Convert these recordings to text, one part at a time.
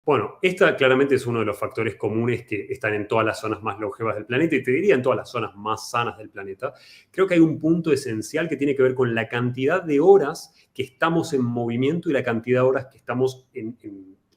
Bueno, esta claramente es uno de los factores comunes que están en todas las zonas más longevas del planeta y te diría en todas las zonas más sanas del planeta. Creo que hay un punto esencial que tiene que ver con la cantidad de horas que estamos en movimiento y la cantidad de horas que estamos en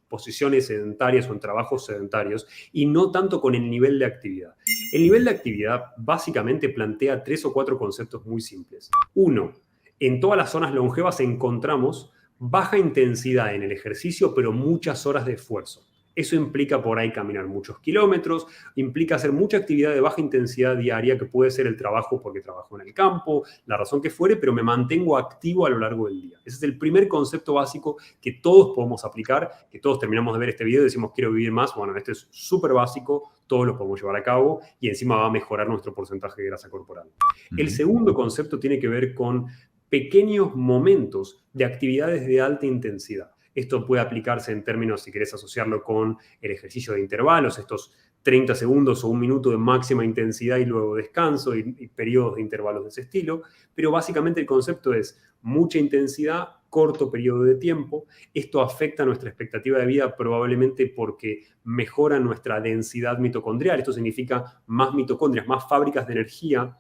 posiciones sedentarias o en trabajos sedentarios y no tanto con el nivel de actividad. El nivel de actividad básicamente plantea 3 o 4 conceptos muy simples. Uno, en todas las zonas longevas encontramos baja intensidad en el ejercicio, pero muchas horas de esfuerzo. Eso implica por ahí caminar muchos kilómetros, implica hacer mucha actividad de baja intensidad diaria, que puede ser el trabajo porque trabajo en el campo, la razón que fuere, pero me mantengo activo a lo largo del día. Ese es el primer concepto básico que todos podemos aplicar, que todos terminamos de ver este video y decimos quiero vivir más. Bueno, este es súper básico, todos lo podemos llevar a cabo y encima va a mejorar nuestro porcentaje de grasa corporal. El segundo concepto tiene que ver con pequeños momentos de actividades de alta intensidad. Esto puede aplicarse en términos, si querés asociarlo con el ejercicio de intervalos, estos 30 segundos o un minuto de máxima intensidad y luego descanso y periodos de intervalos de ese estilo. Pero básicamente el concepto es mucha intensidad, corto periodo de tiempo. Esto afecta nuestra expectativa de vida probablemente porque mejora nuestra densidad mitocondrial. Esto significa más mitocondrias, más fábricas de energía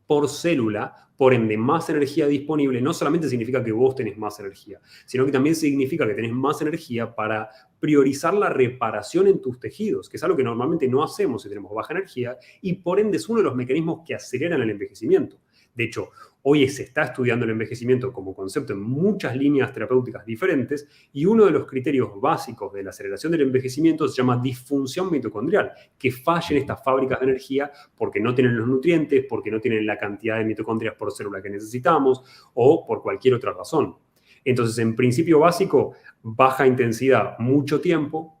por célula, por ende más energía disponible, no solamente significa que vos tenés más energía, sino que también significa que tenés más energía para priorizar la reparación en tus tejidos, que es algo que normalmente no hacemos si tenemos baja energía, y por ende es uno de los mecanismos que aceleran el envejecimiento. De hecho, hoy se está estudiando el envejecimiento como concepto en muchas líneas terapéuticas diferentes y uno de los criterios básicos de la aceleración del envejecimiento se llama disfunción mitocondrial, que fallen estas fábricas de energía porque no tienen los nutrientes, porque no tienen la cantidad de mitocondrias por célula que necesitamos o por cualquier otra razón. Entonces, en principio básico, baja intensidad, mucho tiempo,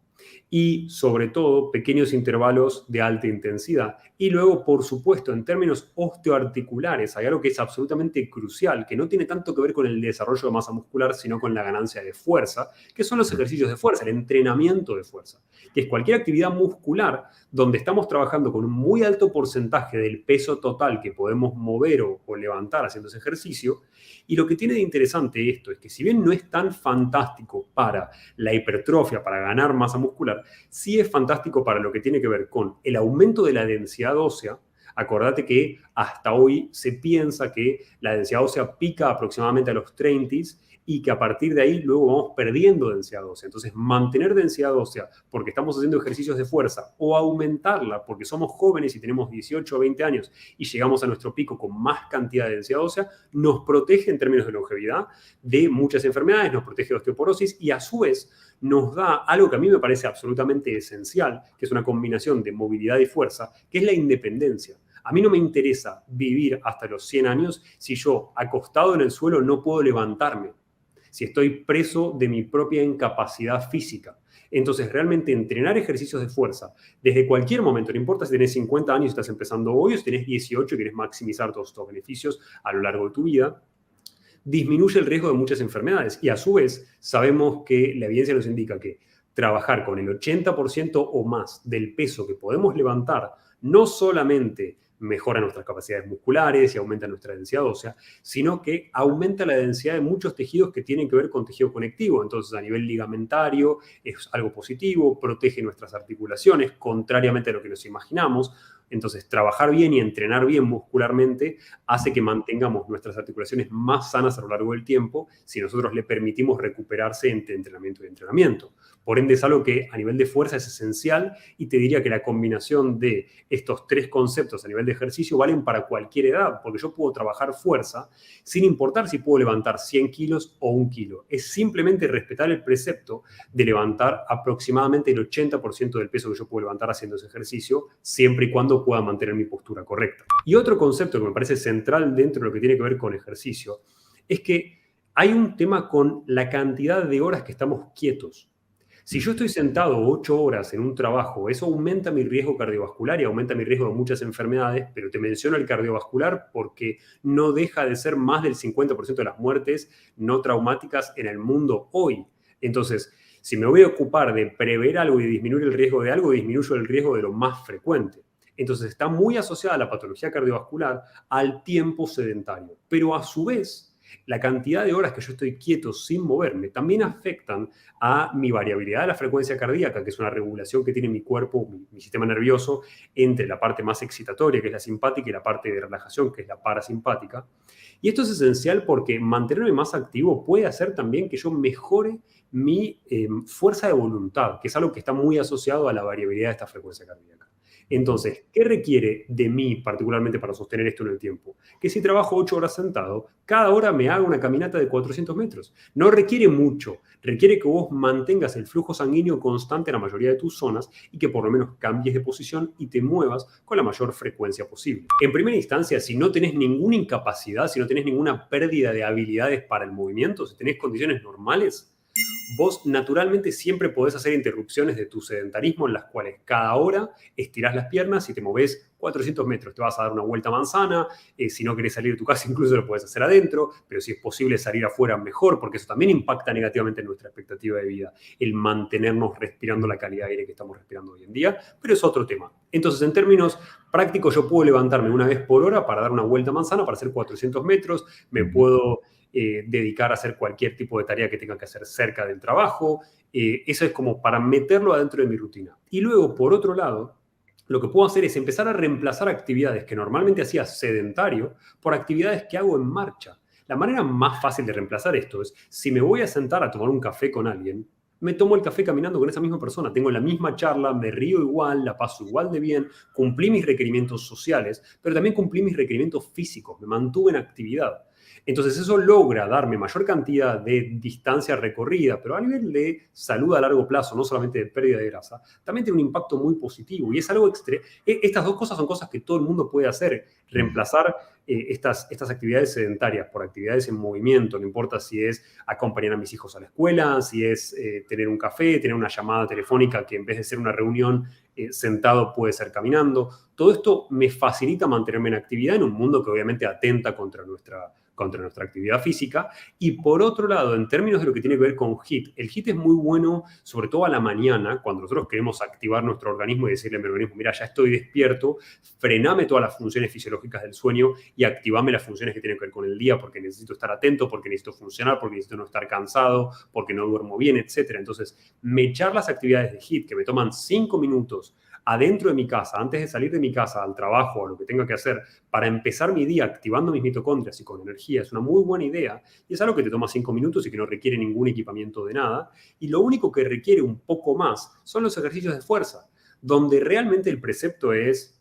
y sobre todo pequeños intervalos de alta intensidad. Y luego, por supuesto, en términos osteoarticulares, hay algo que es absolutamente crucial, que no tiene tanto que ver con el desarrollo de masa muscular, sino con la ganancia de fuerza, que son los ejercicios de fuerza, el entrenamiento de fuerza, que es cualquier actividad muscular donde estamos trabajando con un muy alto porcentaje del peso total que podemos mover o levantar haciendo ese ejercicio. Y lo que tiene de interesante esto es que si bien no es tan fantástico para la hipertrofia, para ganar masa muscular, sí es fantástico para lo que tiene que ver con el aumento de la densidad ósea. Acordate que hasta hoy se piensa que la densidad ósea pica aproximadamente a los 30 y que a partir de ahí luego vamos perdiendo densidad ósea. Entonces, mantener densidad ósea porque estamos haciendo ejercicios de fuerza o aumentarla porque somos jóvenes y tenemos 18 o 20 años y llegamos a nuestro pico con más cantidad de densidad ósea, nos protege en términos de longevidad de muchas enfermedades, nos protege de osteoporosis y a su vez nos da algo que a mí me parece absolutamente esencial, que es una combinación de movilidad y fuerza, que es la independencia. A mí no me interesa vivir hasta los 100 años si yo, acostado en el suelo, no puedo levantarme, si estoy preso de mi propia incapacidad física. Entonces, realmente entrenar ejercicios de fuerza desde cualquier momento, no importa si tenés 50 años y estás empezando hoy o si tenés 18 y querés maximizar todos estos beneficios a lo largo de tu vida, disminuye el riesgo de muchas enfermedades. Y a su vez, sabemos que la evidencia nos indica que trabajar con el 80% o más del peso que podemos levantar no solamente mejora nuestras capacidades musculares y aumenta nuestra densidad ósea, sino que aumenta la densidad de muchos tejidos que tienen que ver con tejido conectivo. Entonces, a nivel ligamentario es algo positivo, protege nuestras articulaciones, contrariamente a lo que nos imaginamos. Entonces, trabajar bien y entrenar bien muscularmente hace que mantengamos nuestras articulaciones más sanas a lo largo del tiempo si nosotros le permitimos recuperarse entre entrenamiento y entrenamiento. Por ende, es algo que a nivel de fuerza es esencial y te diría que la combinación de estos 3 conceptos a nivel de ejercicio valen para cualquier edad, porque yo puedo trabajar fuerza sin importar si puedo levantar 100 kilos o 1 kilo. Es simplemente respetar el precepto de levantar aproximadamente el 80% del peso que yo puedo levantar haciendo ese ejercicio, siempre y cuando pueda mantener mi postura correcta. Y otro concepto que me parece central dentro de lo que tiene que ver con ejercicio es que hay un tema con la cantidad de horas que estamos quietos. Si yo estoy sentado 8 horas en un trabajo, eso aumenta mi riesgo cardiovascular y aumenta mi riesgo de muchas enfermedades, pero te menciono el cardiovascular porque no deja de ser más del 50% de las muertes no traumáticas en el mundo hoy. Entonces, si me voy a ocupar de prever algo y disminuir el riesgo de algo, disminuyo el riesgo de lo más frecuente. Entonces, está muy asociada la patología cardiovascular al tiempo sedentario, pero a su vez La cantidad de horas que yo estoy quieto sin moverme también afectan a mi variabilidad de la frecuencia cardíaca, que es una regulación que tiene mi cuerpo, mi sistema nervioso, entre la parte más excitatoria, que es la simpática, y la parte de relajación, que es la parasimpática. Y esto es esencial porque mantenerme más activo puede hacer también que yo mejore mi fuerza de voluntad, que es algo que está muy asociado a la variabilidad de esta frecuencia cardíaca. Entonces, ¿qué requiere de mí particularmente para sostener esto en el tiempo? Que si trabajo 8 horas sentado, cada hora me haga una caminata de 400 metros. No requiere mucho, requiere que vos mantengas el flujo sanguíneo constante en la mayoría de tus zonas y que por lo menos cambies de posición y te muevas con la mayor frecuencia posible. En primera instancia, si no tenés ninguna incapacidad, si no tenés ninguna pérdida de habilidades para el movimiento, si tenés condiciones normales, vos naturalmente siempre podés hacer interrupciones de tu sedentarismo en las cuales cada hora estirás las piernas y te movés 400 metros. Te vas a dar una vuelta a manzana, si no querés salir de tu casa incluso lo podés hacer adentro, pero si es posible salir afuera mejor, porque eso también impacta negativamente en nuestra expectativa de vida, el mantenernos respirando la calidad de aire que estamos respirando hoy en día, pero es otro tema. Entonces, en términos prácticos, yo puedo levantarme una vez por hora para dar una vuelta a manzana, para hacer 400 metros, me puedo dedicar a hacer cualquier tipo de tarea que tenga que hacer cerca del trabajo. Eso es como para meterlo adentro de mi rutina. Y luego, por otro lado, lo que puedo hacer es empezar a reemplazar actividades que normalmente hacía sedentario por actividades que hago en marcha. La manera más fácil de reemplazar esto es, si me voy a sentar a tomar un café con alguien, me tomo el café caminando con esa misma persona, tengo la misma charla, me río igual, la paso igual de bien, cumplí mis requerimientos sociales, pero también cumplí mis requerimientos físicos, me mantuve en actividad. Entonces eso logra darme mayor cantidad de distancia recorrida, pero a nivel de salud a largo plazo, no solamente de pérdida de grasa, también tiene un impacto muy positivo y es algo estas dos cosas son cosas que todo el mundo puede hacer, reemplazar estas actividades sedentarias por actividades en movimiento, no importa si es acompañar a mis hijos a la escuela, si es tener un café, tener una llamada telefónica que en vez de ser una reunión sentado puede ser caminando. Todo esto me facilita mantenerme en actividad en un mundo que obviamente atenta contra nuestra actividad física. Y por otro lado, en términos de lo que tiene que ver con HIIT, el HIIT es muy bueno, sobre todo a la mañana, cuando nosotros queremos activar nuestro organismo y decirle a mi organismo, mira, ya estoy despierto, frename todas las funciones fisiológicas del sueño y activame las funciones que tienen que ver con el día, porque necesito estar atento, porque necesito funcionar, porque necesito no estar cansado, porque no duermo bien, etc. Entonces, me echar las actividades de HIIT que me toman 5 minutos adentro de mi casa, antes de salir de mi casa al trabajo o lo que tenga que hacer, para empezar mi día activando mis mitocondrias y con energía, es una muy buena idea y es algo que te toma 5 minutos y que no requiere ningún equipamiento de nada. Y lo único que requiere un poco más son los ejercicios de fuerza, donde realmente el precepto es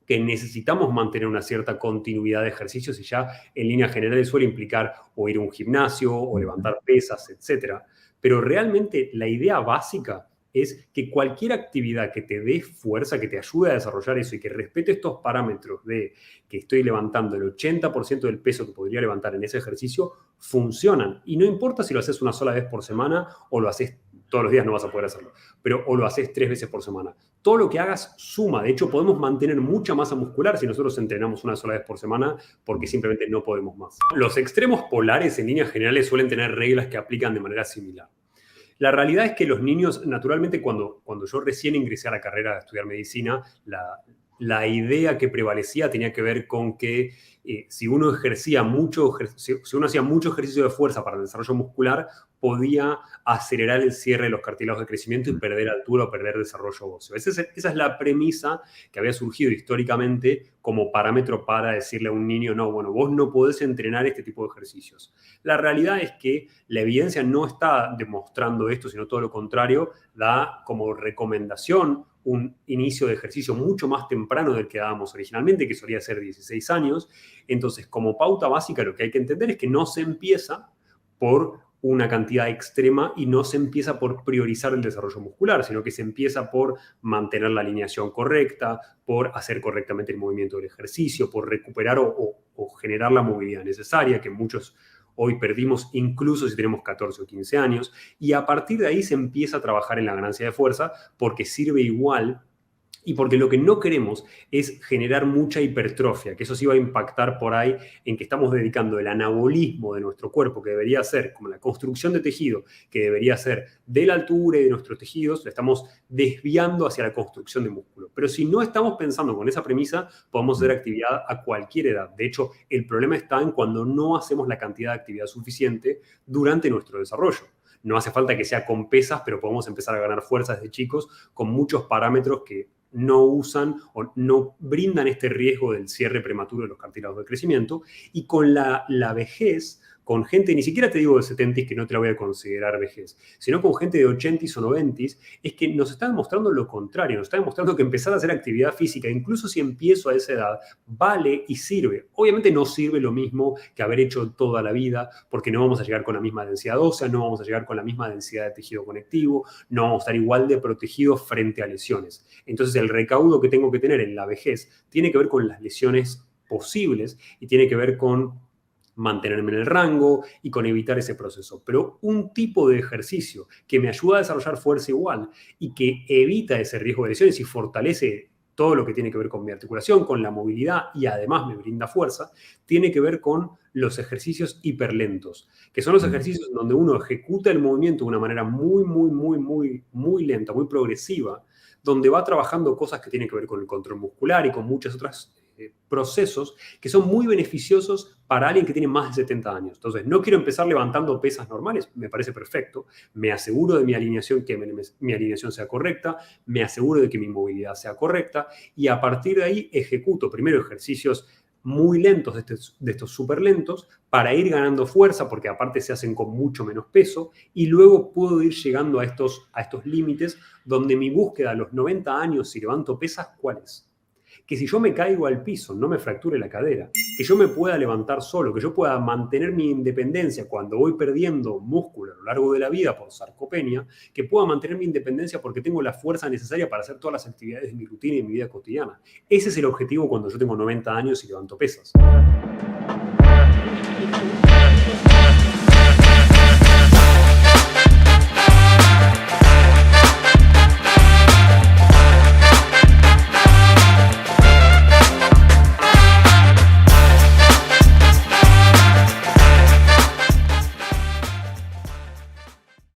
que necesitamos mantener una cierta continuidad de ejercicios y ya en líneas generales suele implicar o ir a un gimnasio o levantar pesas, etcétera. Pero realmente la idea básica es que cualquier actividad que te dé fuerza, que te ayude a desarrollar eso y que respete estos parámetros de que estoy levantando el 80% del peso que podría levantar en ese ejercicio, funcionan. Y no importa si lo haces una sola vez por semana o lo haces todos los días, no vas a poder hacerlo, pero o lo haces 3 veces por semana. Todo lo que hagas suma. De hecho, podemos mantener mucha masa muscular si nosotros entrenamos una sola vez por semana porque simplemente no podemos más. Los extremos polares en líneas generales suelen tener reglas que aplican de manera similar. La realidad es que los niños, naturalmente, cuando yo recién ingresé a la carrera de estudiar medicina, la idea que prevalecía tenía que ver con que si uno hacía mucho ejercicio de fuerza para el desarrollo muscular, podía acelerar el cierre de los cartílagos de crecimiento y perder altura o perder desarrollo óseo. Esa es la premisa que había surgido históricamente como parámetro para decirle a un niño, no, bueno, vos no podés entrenar este tipo de ejercicios. La realidad es que la evidencia no está demostrando esto, sino todo lo contrario, da como recomendación un inicio de ejercicio mucho más temprano del que dábamos originalmente, que solía ser 16 años. Entonces, como pauta básica, lo que hay que entender es que no se empieza por una cantidad extrema y no se empieza por priorizar el desarrollo muscular, sino que se empieza por mantener la alineación correcta, por hacer correctamente el movimiento del ejercicio, por recuperar o generar la movilidad necesaria, que muchos hoy perdimos incluso si tenemos 14 o 15 años, y a partir de ahí se empieza a trabajar en la ganancia de fuerza porque sirve igual Y porque lo que no queremos es generar mucha hipertrofia, que eso sí va a impactar por ahí en que estamos dedicando el anabolismo de nuestro cuerpo, que debería ser como la construcción de tejido, que debería ser de la altura y de nuestros tejidos, la estamos desviando hacia la construcción de músculo. Pero si no estamos pensando con esa premisa, podemos hacer actividad a cualquier edad. De hecho, el problema está en cuando no hacemos la cantidad de actividad suficiente durante nuestro desarrollo. No hace falta que sea con pesas, pero podemos empezar a ganar fuerza desde chicos con muchos parámetros que no usan o no brindan este riesgo del cierre prematuro de los cartílagos de crecimiento. Y con la vejez, con gente, ni siquiera te digo de 70 que no te la voy a considerar vejez, sino con gente de 80 o 90, es que nos está demostrando lo contrario, nos está demostrando que empezar a hacer actividad física, incluso si empiezo a esa edad, vale y sirve. Obviamente no sirve lo mismo que haber hecho toda la vida, porque no vamos a llegar con la misma densidad ósea, no vamos a llegar con la misma densidad de tejido conectivo, no vamos a estar igual de protegidos frente a lesiones. Entonces el recaudo que tengo que tener en la vejez tiene que ver con las lesiones posibles y tiene que ver con mantenerme en el rango y con evitar ese proceso. Pero un tipo de ejercicio que me ayuda a desarrollar fuerza igual y que evita ese riesgo de lesiones y fortalece todo lo que tiene que ver con mi articulación, con la movilidad y además me brinda fuerza, tiene que ver con los ejercicios hiperlentos, que son los ejercicios donde uno ejecuta el movimiento de una manera muy lenta, muy progresiva, donde va trabajando cosas que tienen que ver con el control muscular y con muchas otras procesos que son muy beneficiosos para alguien que tiene más de 70 años. Entonces, no quiero empezar levantando pesas normales, me parece perfecto, me aseguro de mi alineación, que mi alineación sea correcta, me aseguro de que mi movilidad sea correcta y a partir de ahí ejecuto primero ejercicios muy lentos de estos súper lentos para ir ganando fuerza, porque aparte se hacen con mucho menos peso, y luego puedo ir llegando a estos límites donde mi búsqueda a los 90 años, si levanto pesas, ¿cuál es? Que si yo me caigo al piso no me fracture la cadera, que yo me pueda levantar solo, que yo pueda mantener mi independencia cuando voy perdiendo músculo a lo largo de la vida por sarcopenia, que pueda mantener mi independencia porque tengo la fuerza necesaria para hacer todas las actividades de mi rutina y de mi vida cotidiana. Ese es el objetivo cuando yo tengo 90 años y levanto pesas.